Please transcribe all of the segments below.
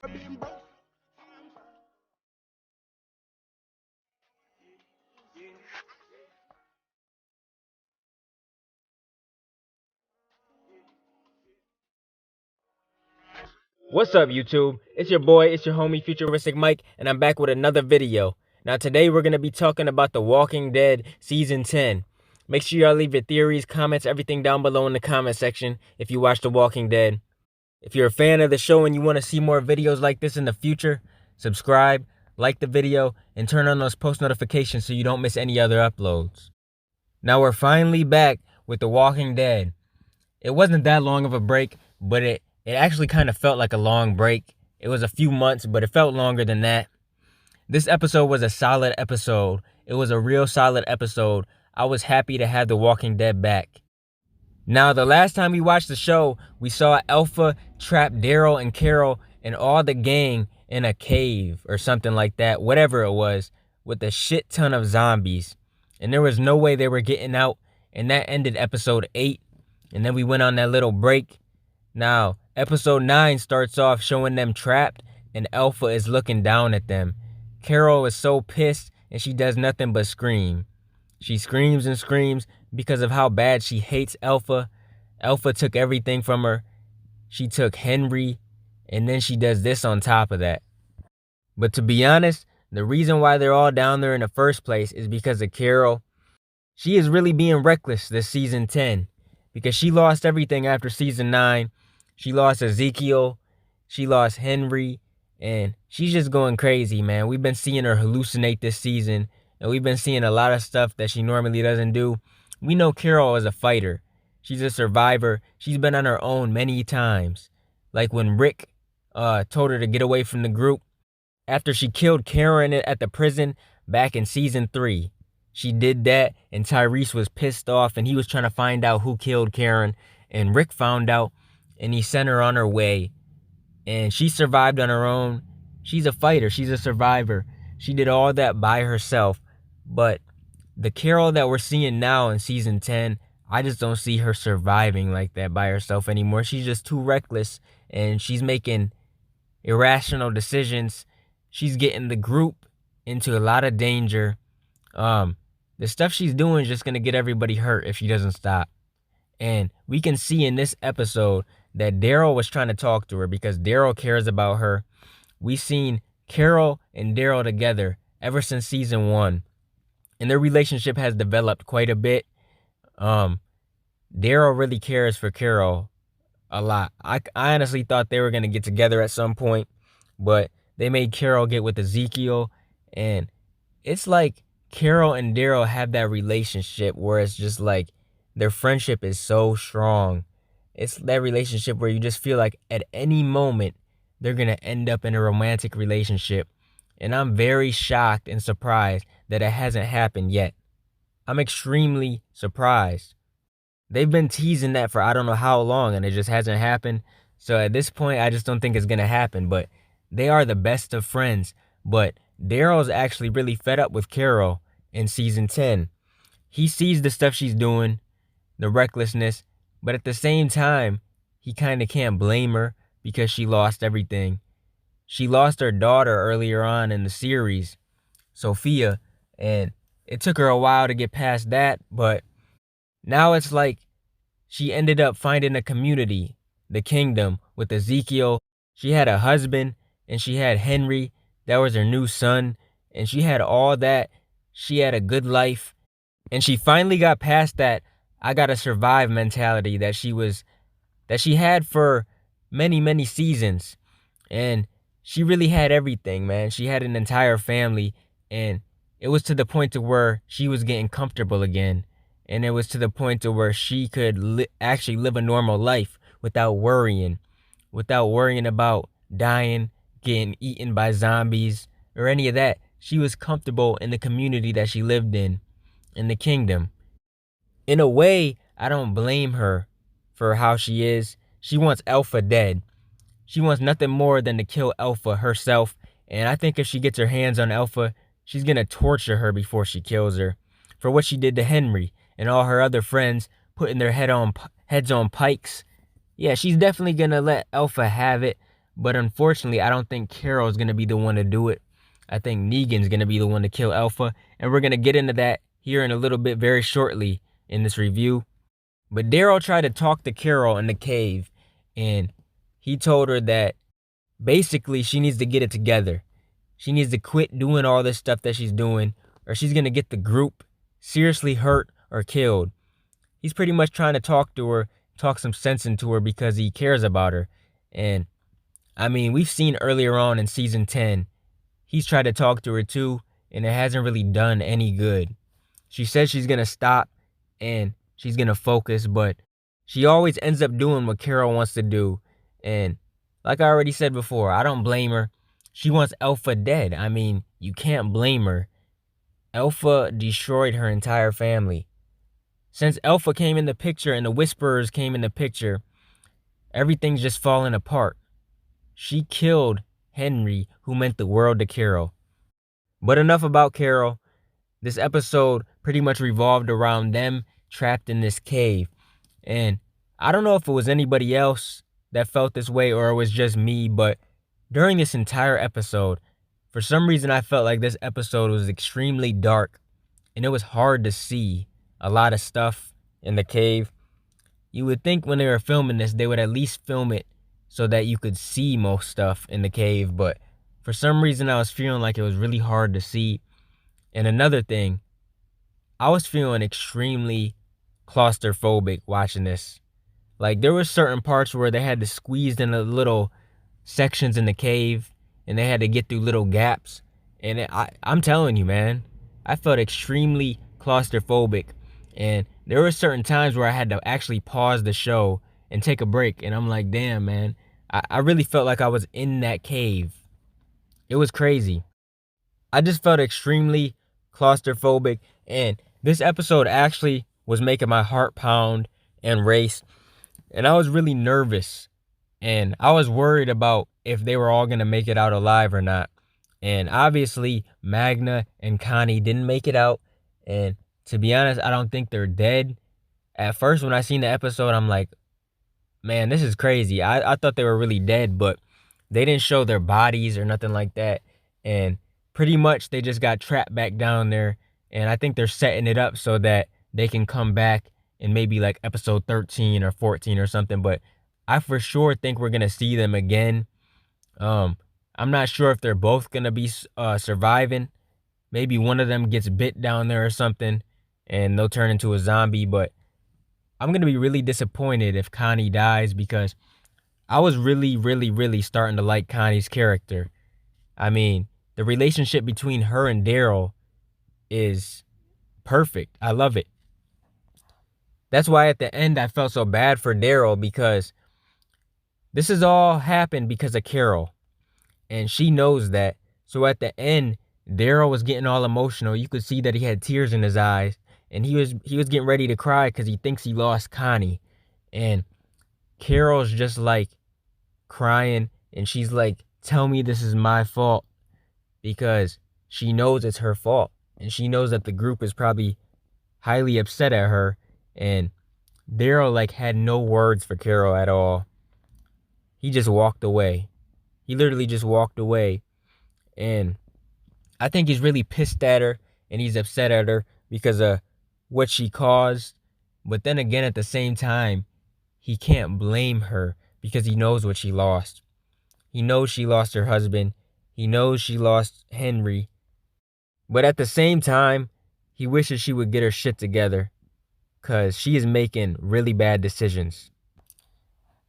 What's up, YouTube? It's your boy, it's your homie Futuristic Mike, and I'm back with another video. Now today we're going to be talking about The Walking Dead Season 10. Make sure y'all leave your theories, comments, everything down below in the comment section if you watch The Walking Dead. If you're a fan of the show and you want to see more videos like this in the future, subscribe, like the video, and turn on those post notifications so you don't miss any other uploads. Now we're finally back with The Walking Dead. It wasn't that long of a break, but it actually kind of felt like a long break. It was a few months, but it felt longer than that. This episode was a solid episode. It was a real solid episode. I was happy to have The Walking Dead back. Now, the last time we watched the show, we saw Alpha trap Daryl and Carol and all the gang in a cave or something like that, whatever it was, with a shit ton of zombies. And there was no way they were getting out, and that ended episode 8. And then we went on that little break. Now, episode 9 starts off showing them trapped, and Alpha is looking down at them. Carol is so pissed, and she does nothing but scream. She screams and screams because of how bad she hates Alpha. Alpha took everything from her. She took Henry, and then she does this on top of that. But to be honest, the reason why they're all down there in the first place is because of Carol. She is really being reckless this season 10. Because she lost everything after season 9. She lost Ezekiel. She lost Henry. And she's just going crazy, man. We've been seeing her hallucinate this season. And we've been seeing a lot of stuff that she normally doesn't do. We know Carol is a fighter. She's a survivor. She's been on her own many times. Like when Rick told her to get away from the group. After she killed Karen at the prison back in season 3. She did that, and Tyrese was pissed off, and he was trying to find out who killed Karen, and Rick found out, and he sent her on her way, and she survived on her own. She's a fighter. She's a survivor. She did all that by herself, but the Carol that we're seeing now in season 10, I just don't see her surviving like that by herself anymore. She's just too reckless, and she's making irrational decisions. She's getting the group into a lot of danger. The stuff she's doing is just going to get everybody hurt if she doesn't stop. And we can see in this episode that Daryl was trying to talk to her because Daryl cares about her. We've seen Carol and Daryl together ever since season 1. And their relationship has developed quite a bit. Daryl really cares for Carol a lot. I honestly thought they were going to get together at some point. But they made Carol get with Ezekiel. And it's like Carol and Daryl have that relationship where it's just like their friendship is so strong. It's that relationship where you just feel like at any moment they're going to end up in a romantic relationship. And I'm very shocked and surprised that it hasn't happened yet. I'm extremely surprised. They've been teasing that for I don't know how long and it just hasn't happened. So at this point, I just don't think it's going to happen. But they are the best of friends. But Daryl's actually really fed up with Carol in season 10. He sees the stuff she's doing, the recklessness, but at the same time, he kind of can't blame her because she lost everything. She lost her daughter earlier on in the series, Sophia, and it took her a while to get past that, but now it's like she ended up finding a community, the kingdom, with Ezekiel. She had a husband, and she had Henry. That was her new son, and she had all that. She had a good life, and she finally got past that I gotta survive mentality that she had for many, many seasons. And she really had everything, man. She had an entire family, and it was to the point to where she was getting comfortable again. And it was to the point to where she could actually live a normal life without worrying about dying, getting eaten by zombies, or any of that. She was comfortable in the community that she lived in the kingdom. In a way, I don't blame her for how she is. She wants Alpha dead. She wants nothing more than to kill Alpha herself. And I think if she gets her hands on Alpha, she's going to torture her before she kills her for what she did to Henry and all her other friends, putting their heads on pikes. Yeah, she's definitely going to let Alpha have it. But unfortunately, I don't think Carol is going to be the one to do it. I think Negan's going to be the one to kill Alpha. And we're going to get into that here in a little bit very shortly in this review. But Daryl tried to talk to Carol in the cave. And he told her that basically she needs to get it together. She needs to quit doing all this stuff that she's doing, or she's going to get the group seriously hurt or killed. He's pretty much trying to talk to her, talk some sense into her because he cares about her. And I mean, we've seen earlier on in season 10, he's tried to talk to her too, and it hasn't really done any good. She says she's going to stop and she's going to focus, but she always ends up doing what Carol wants to do. And like I already said before, I don't blame her. She wants Alpha dead. I mean, you can't blame her. Alpha destroyed her entire family. Since Alpha came in the picture and the Whisperers came in the picture, everything's just falling apart. She killed Henry, who meant the world to Carol. But enough about Carol. This episode pretty much revolved around them trapped in this cave. And I don't know if it was anybody else that felt this way or it was just me, but during this entire episode, for some reason I felt like this episode was extremely dark and it was hard to see a lot of stuff in the cave. You would think when they were filming this, they would at least film it so that you could see most stuff in the cave, but for some reason I was feeling like it was really hard to see. And another thing, I was feeling extremely claustrophobic watching this. Like, there were certain parts where they had to squeeze in the little sections in the cave and they had to get through little gaps. And I'm telling you, man, I felt extremely claustrophobic. And there were certain times where I had to actually pause the show and take a break. And I'm like, damn, man, I really felt like I was in that cave. It was crazy. I just felt extremely claustrophobic. And this episode actually was making my heart pound and race. And I was really nervous. And I was worried about if they were all going to make it out alive or not. And obviously, Magna and Connie didn't make it out. And to be honest, I don't think they're dead. At first, when I seen the episode, I'm like, man, this is crazy. I thought they were really dead, but they didn't show their bodies or nothing like that. And pretty much they just got trapped back down there. And I think they're setting it up so that they can come back in maybe like episode 13 or 14 or something. But I for sure think we're going to see them again. I'm not sure if they're both going to be surviving. Maybe one of them gets bit down there or something and they'll turn into a zombie. But I'm going to be really disappointed if Connie dies because I was really starting to like Connie's character. I mean, the relationship between her and Daryl is perfect. I love it. That's why at the end I felt so bad for Daryl because this has all happened because of Carol. And she knows that. So at the end, Daryl was getting all emotional. You could see that he had tears in his eyes. And he was getting ready to cry because he thinks he lost Connie. And Carol's just like crying. And she's like, tell me this is my fault. Because she knows it's her fault. And she knows that the group is probably highly upset at her. And Daryl like had no words for Carol at all. He just walked away. He literally just walked away. And I think he's really pissed at her and he's upset at her because of what she caused. But then again, at the same time, he can't blame her because he knows what she lost. He knows she lost her husband. He knows she lost Henry. But at the same time, he wishes she would get her shit together because she is making really bad decisions.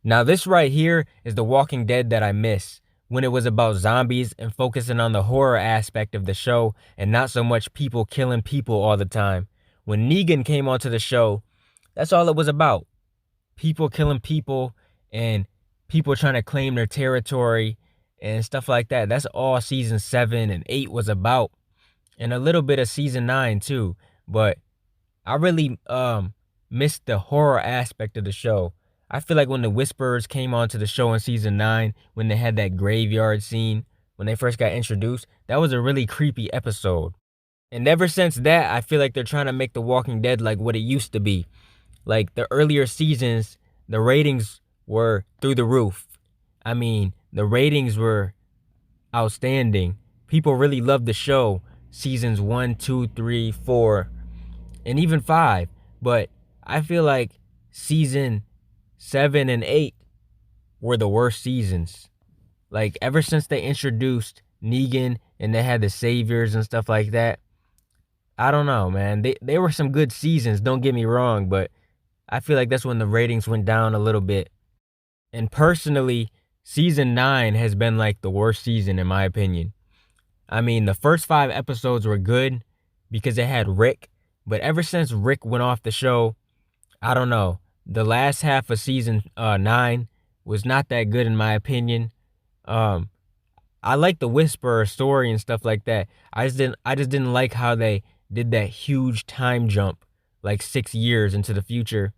Now this right here is The Walking Dead that I miss, when it was about zombies and focusing on the horror aspect of the show and not so much people killing people all the time. When Negan came onto the show, that's all it was about. People killing people and people trying to claim their territory and stuff like that. That's all season 7 and 8 was about. And a little bit of season 9 too. But I really missed the horror aspect of the show. I feel like when the Whisperers came onto the show in season 9, when they had that graveyard scene, when they first got introduced, that was a really creepy episode. And ever since that, I feel like they're trying to make The Walking Dead like what it used to be. Like the earlier seasons, the ratings were through the roof. I mean, The ratings were outstanding. People really loved the show. Seasons 1, 2, 3, 4, and even 5. But I feel like season 7 and 8 were the worst seasons. Like, ever since they introduced Negan and they had the saviors and stuff like that, I don't know, man. They were some good seasons, don't get me wrong, but I feel like that's when the ratings went down a little bit. And personally, season 9 has been like the worst season in my opinion. I mean, the first 5 episodes were good because it had Rick, but ever since Rick went off the show, I don't know. The last half of season 9 was not that good in my opinion. I like the Whisperer story and stuff like that. I just didn't like how they did that huge time jump, like 6 years into the future.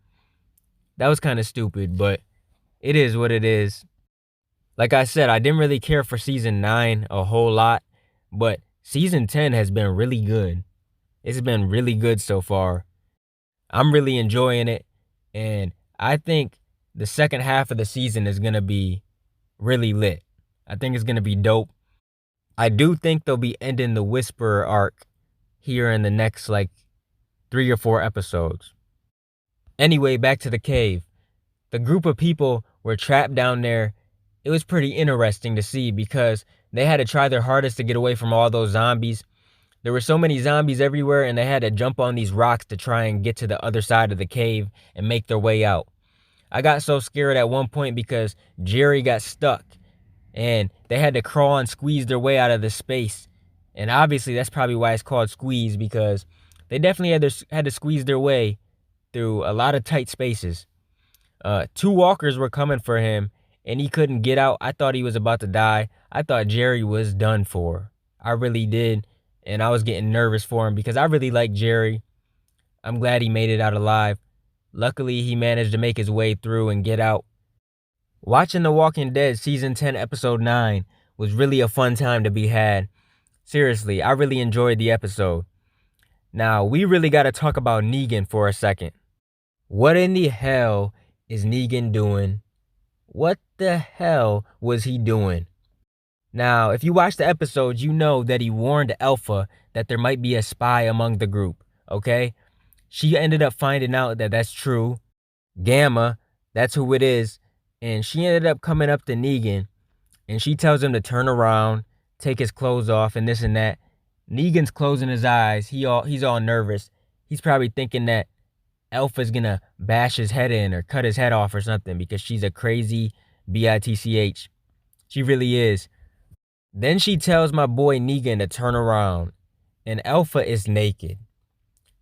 That was kind of stupid, but it is what it is. Like I said, I didn't really care for season 9 a whole lot, but season 10 has been really good. It's been really good so far. I'm really enjoying it, and I think the second half of the season is going to be really lit. I think it's going to be dope. I do think they'll be ending the Whisperer arc here in the next, 3 or 4 episodes. Anyway, back to the cave. The group of people were trapped down there. It was pretty interesting to see because they had to try their hardest to get away from all those zombies. There were so many zombies everywhere, and they had to jump on these rocks to try and get to the other side of the cave and make their way out. I got so scared at one point because Jerry got stuck, and they had to crawl and squeeze their way out of the space. And obviously, that's probably why it's called Squeeze, because they definitely had to squeeze their way through a lot of tight spaces. 2 walkers were coming for him, and he couldn't get out. I thought he was about to die. I thought Jerry was done for. I really did. And I was getting nervous for him because I really like Jerry. I'm glad he made it out alive. Luckily, he managed to make his way through and get out. Watching The Walking Dead Season 10, Episode 9 was really a fun time to be had. Seriously, I really enjoyed the episode. Now, we really got to talk about Negan for a second. What in the hell is Negan doing? What the hell was he doing? Now, if you watch the episode, you know that he warned Alpha that there might be a spy among the group, okay? She ended up finding out that that's true. Gamma, that's who it is. And she ended up coming up to Negan, and she tells him to turn around, take his clothes off, and this and that. Negan's closing his eyes. He's all nervous. He's probably thinking that Alpha's gonna bash his head in or cut his head off or something because she's a crazy bitch. She really is. Then she tells my boy Negan to turn around, and Alpha is naked.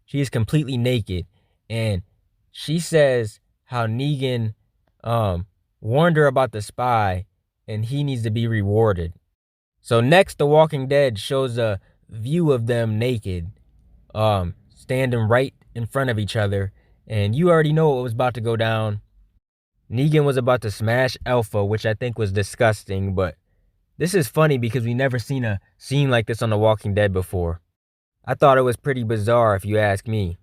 She is completely naked, and she says how Negan warned her about the spy, and he needs to be rewarded. So next, The Walking Dead shows a view of them naked, standing right in front of each other, and you already know what was about to go down. Negan was about to smash Alpha, which I think was disgusting, but this is funny because we never seen a scene like this on The Walking Dead before. I thought it was pretty bizarre if you ask me.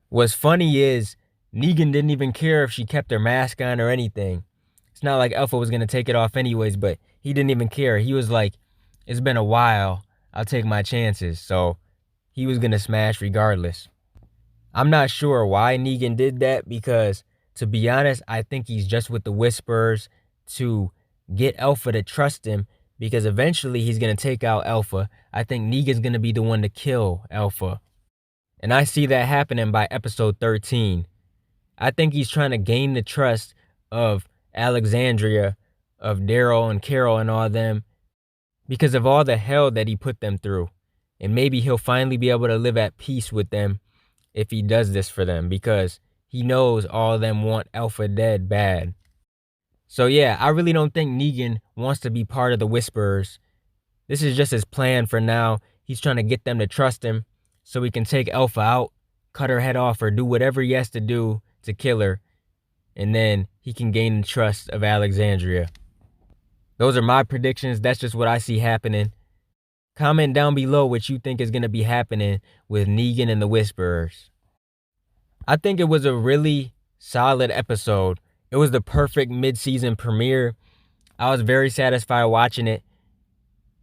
What's funny is Negan didn't even care if she kept her mask on or anything. It's not like Alpha was going to take it off anyways, but he didn't even care. He was like, it's been a while. I'll take my chances. So he was going to smash regardless. I'm not sure why Negan did that because, to be honest, I think he's just with the Whisperers to get Alpha to trust him because eventually he's going to take out Alpha. I think Negan's going to be the one to kill Alpha. And I see that happening by episode 13. I think he's trying to gain the trust of Alexandria, of Daryl and Carol and all them because of all the hell that he put them through. And maybe he'll finally be able to live at peace with them if he does this for them because he knows all of them want Alpha dead bad. So yeah, I really don't think Negan wants to be part of the Whisperers. This is just his plan for now. He's trying to get them to trust him so he can take Alpha out, cut her head off, or do whatever he has to do to kill her. And then he can gain the trust of Alexandria. Those are my predictions. That's just what I see happening. Comment down below what you think is going to be happening with Negan and the Whisperers. I think it was a really solid episode. It was the perfect mid-season premiere. I was very satisfied watching it.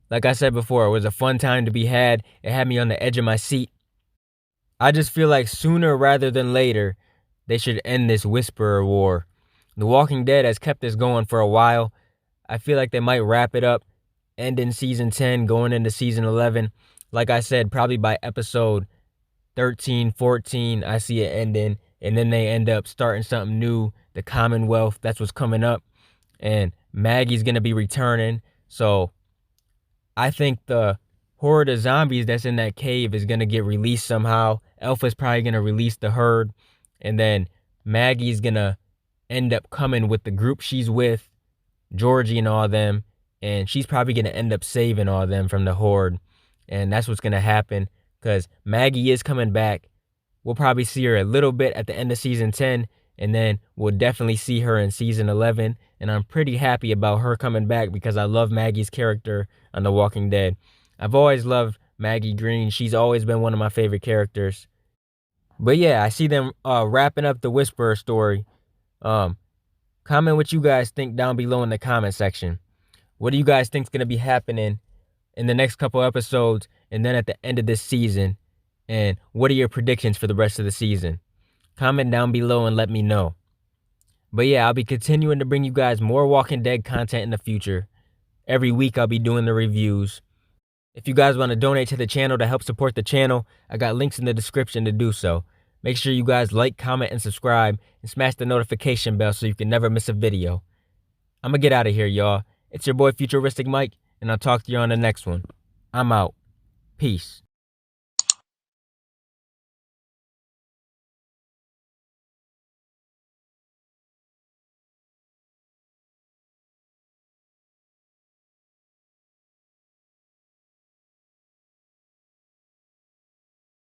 Like I said before, it was a fun time to be had. It had me on the edge of my seat. I just feel like sooner rather than later, they should end this Whisperer war. The Walking Dead has kept this going for a while. I feel like they might wrap it up, end in season 10, going into season 11. Like I said, probably by episode 13, 14, I see it ending. And then they end up starting something new. The Commonwealth, that's what's coming up. And Maggie's going to be returning. So I think the horde of zombies that's in that cave is going to get released somehow. Alpha's probably going to release the herd. And then Maggie's going to end up coming with the group she's with, Georgie and all them. And she's probably going to end up saving all them from the horde. And that's what's going to happen because Maggie is coming back. We'll probably see her a little bit at the end of season 10. And then we'll definitely see her in season 11. And I'm pretty happy about her coming back because I love Maggie's character on The Walking Dead. I've always loved Maggie Green. She's always been one of my favorite characters. But yeah, I see them wrapping up the Whisperer story. Comment what you guys think down below in the comment section. What do you guys think is going to be happening in the next couple episodes and then at the end of this season? And what are your predictions for the rest of the season? Comment down below and let me know. But yeah, I'll be continuing to bring you guys more Walking Dead content in the future. Every week I'll be doing the reviews. If you guys want to donate to the channel to help support the channel, I got links in the description to do so. Make sure you guys like, comment, and subscribe, and smash the notification bell so you can never miss a video. I'm going to get out of here, y'all. It's your boy Futuristic Mike, and I'll talk to you on the next one. I'm out. Peace.